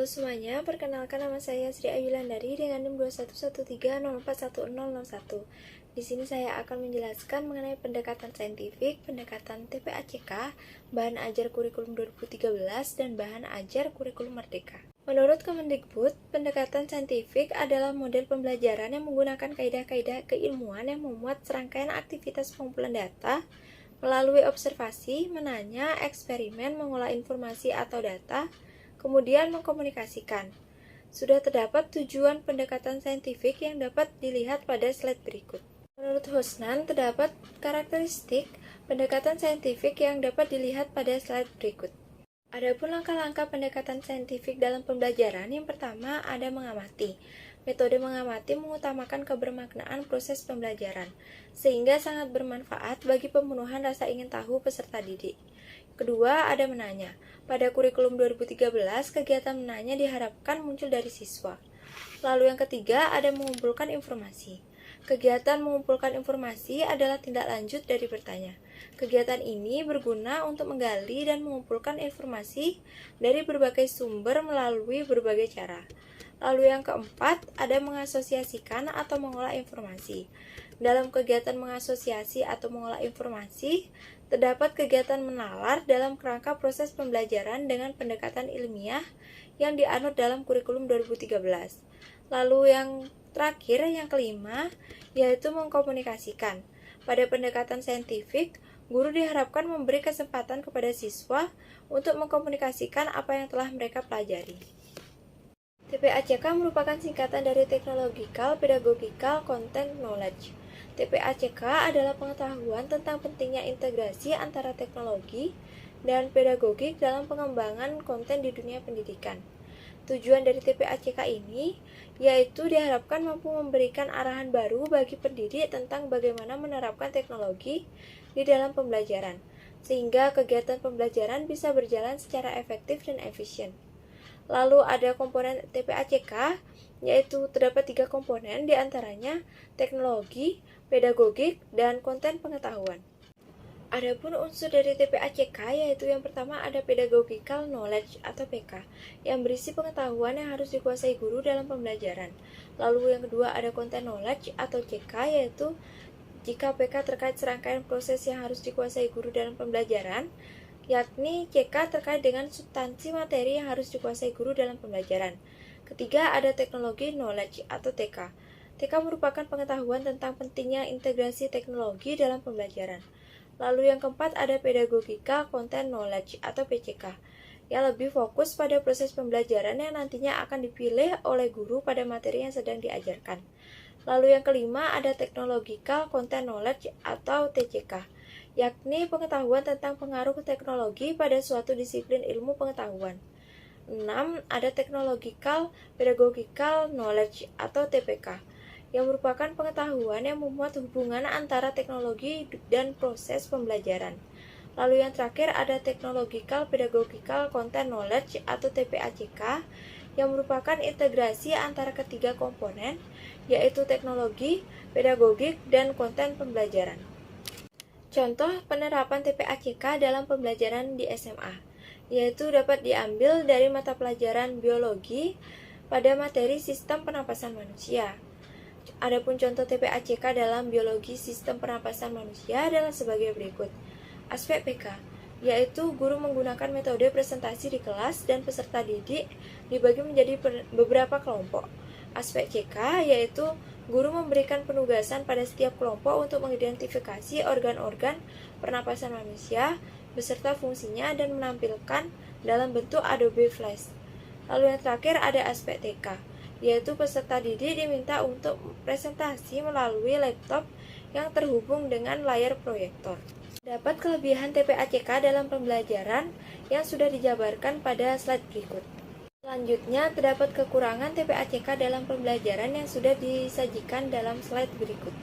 Halo semuanya, perkenalkan nama saya Sri Ayulandari dengan NIM 2113041001. Di sini saya akan menjelaskan mengenai pendekatan saintifik, pendekatan TPACK, bahan ajar kurikulum 2013, dan bahan ajar kurikulum merdeka. Menurut Kemendikbud, pendekatan saintifik adalah model pembelajaran yang menggunakan kaidah-kaidah keilmuan yang memuat serangkaian aktivitas pengumpulan data melalui observasi, menanya, eksperimen, mengolah informasi atau data, kemudian mengkomunikasikan. Sudah terdapat tujuan pendekatan saintifik yang dapat dilihat pada slide berikut. Menurut Husnan, terdapat karakteristik pendekatan saintifik yang dapat dilihat pada slide berikut. Adapun langkah-langkah pendekatan saintifik dalam pembelajaran, yang pertama ada mengamati. Metode mengamati mengutamakan kebermaknaan proses pembelajaran, sehingga sangat bermanfaat bagi pemenuhan rasa ingin tahu peserta didik. Kedua, ada menanya. Pada kurikulum 2013, kegiatan menanya diharapkan muncul dari siswa. Lalu yang ketiga, ada mengumpulkan informasi. Kegiatan mengumpulkan informasi adalah tindak lanjut dari bertanya. Kegiatan ini berguna untuk menggali dan mengumpulkan informasi dari berbagai sumber melalui berbagai cara. Lalu yang keempat, ada mengasosiasikan atau mengolah informasi. Dalam kegiatan mengasosiasi atau mengolah informasi, terdapat kegiatan menalar dalam kerangka proses pembelajaran dengan pendekatan ilmiah yang dianut dalam kurikulum 2013. Lalu yang terakhir, yang kelima, yaitu mengkomunikasikan. Pada pendekatan saintifik, guru diharapkan memberi kesempatan kepada siswa untuk mengkomunikasikan apa yang telah mereka pelajari. TPACK merupakan singkatan dari Technological Pedagogical Content Knowledge. TPACK adalah pengetahuan tentang pentingnya integrasi antara teknologi dan pedagogik dalam pengembangan konten di dunia pendidikan. Tujuan dari TPACK ini yaitu diharapkan mampu memberikan arahan baru bagi pendidik tentang bagaimana menerapkan teknologi di dalam pembelajaran, sehingga kegiatan pembelajaran bisa berjalan secara efektif dan efisien. Lalu ada komponen TPACK, yaitu terdapat 3 komponen, diantaranya teknologi, pedagogik, dan konten pengetahuan. Adapun unsur dari TPACK, yaitu yang pertama ada pedagogical knowledge atau PK, yang berisi pengetahuan yang harus dikuasai guru dalam pembelajaran. Lalu yang kedua ada content knowledge atau CK, yaitu jika PK terkait serangkaian proses yang harus dikuasai guru dalam pembelajaran, yakni CK terkait dengan substansi materi yang harus dikuasai guru dalam pembelajaran. Ketiga, ada teknologi knowledge atau TK. TK merupakan pengetahuan tentang pentingnya integrasi teknologi dalam pembelajaran. Lalu yang keempat, ada pedagogical content knowledge atau PCK, yang lebih fokus pada proses pembelajaran yang nantinya akan dipilih oleh guru pada materi yang sedang diajarkan. Lalu yang kelima, ada technological content knowledge atau TCK, yakni pengetahuan tentang pengaruh teknologi pada suatu disiplin ilmu pengetahuan. 6. Ada Technological Pedagogical Knowledge atau TPK, yang merupakan pengetahuan yang memuat hubungan antara teknologi dan proses pembelajaran. Lalu yang terakhir ada Technological Pedagogical Content Knowledge atau TPACK, yang merupakan integrasi antara ketiga komponen, yaitu teknologi, pedagogik, dan konten pembelajaran. Contoh penerapan TPACK dalam pembelajaran di SMA, yaitu dapat diambil dari mata pelajaran biologi pada materi sistem pernapasan manusia. Adapun contoh TPACK dalam biologi sistem pernapasan manusia adalah sebagai berikut. Aspek PK, yaitu guru menggunakan metode presentasi di kelas dan peserta didik dibagi menjadi beberapa kelompok. Aspek CK, yaitu guru memberikan penugasan pada setiap kelompok untuk mengidentifikasi organ-organ pernapasan manusia beserta fungsinya dan menampilkan dalam bentuk Adobe Flash. Lalu yang terakhir ada aspek TK, yaitu peserta didik diminta untuk presentasi melalui laptop yang terhubung dengan layar proyektor. Dapat kelebihan TPACK dalam pembelajaran yang sudah dijabarkan pada slide berikut. Selanjutnya, terdapat kekurangan TPACK dalam pembelajaran yang sudah disajikan dalam slide berikut.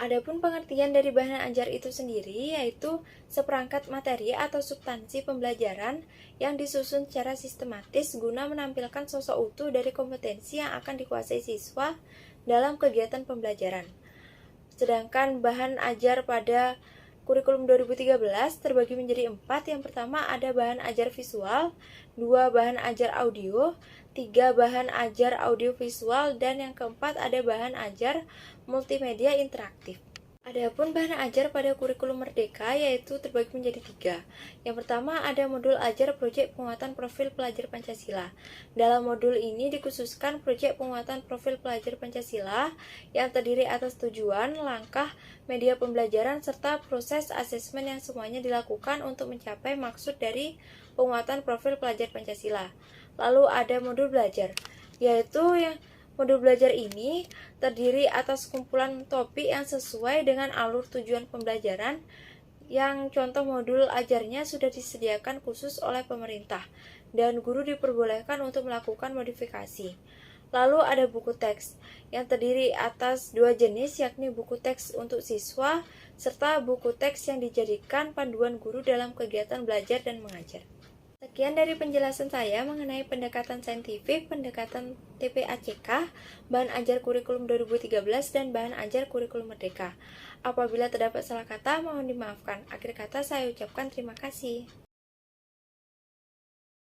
Adapun pengertian dari bahan ajar itu sendiri yaitu seperangkat materi atau substansi pembelajaran yang disusun secara sistematis guna menampilkan sosok utuh dari kompetensi yang akan dikuasai siswa dalam kegiatan pembelajaran. Sedangkan bahan ajar pada kurikulum 2013 terbagi menjadi 4. Yang pertama ada bahan ajar visual, 2 bahan ajar audio, 3 bahan ajar audio visual, dan yang keempat ada bahan ajar multimedia interaktif. Adapun bahan ajar pada kurikulum Merdeka yaitu terbagi menjadi 3. Yang pertama ada modul ajar proyek penguatan profil pelajar Pancasila. Dalam modul ini dikhususkan proyek penguatan profil pelajar Pancasila yang terdiri atas tujuan, langkah, media pembelajaran, serta proses asesmen yang semuanya dilakukan untuk mencapai maksud dari penguatan profil pelajar Pancasila. Lalu ada modul belajar, yaitu modul belajar ini terdiri atas kumpulan topik yang sesuai dengan alur tujuan pembelajaran yang contoh modul ajarnya sudah disediakan khusus oleh pemerintah dan guru diperbolehkan untuk melakukan modifikasi. Lalu ada buku teks yang terdiri atas 2 jenis, yakni buku teks untuk siswa serta buku teks yang dijadikan panduan guru dalam kegiatan belajar dan mengajar. Sekian dari penjelasan saya mengenai pendekatan saintifik, pendekatan TPACK, bahan ajar kurikulum 2013, dan bahan ajar kurikulum Merdeka. Apabila terdapat salah kata, mohon dimaafkan. Akhir kata saya ucapkan terima kasih.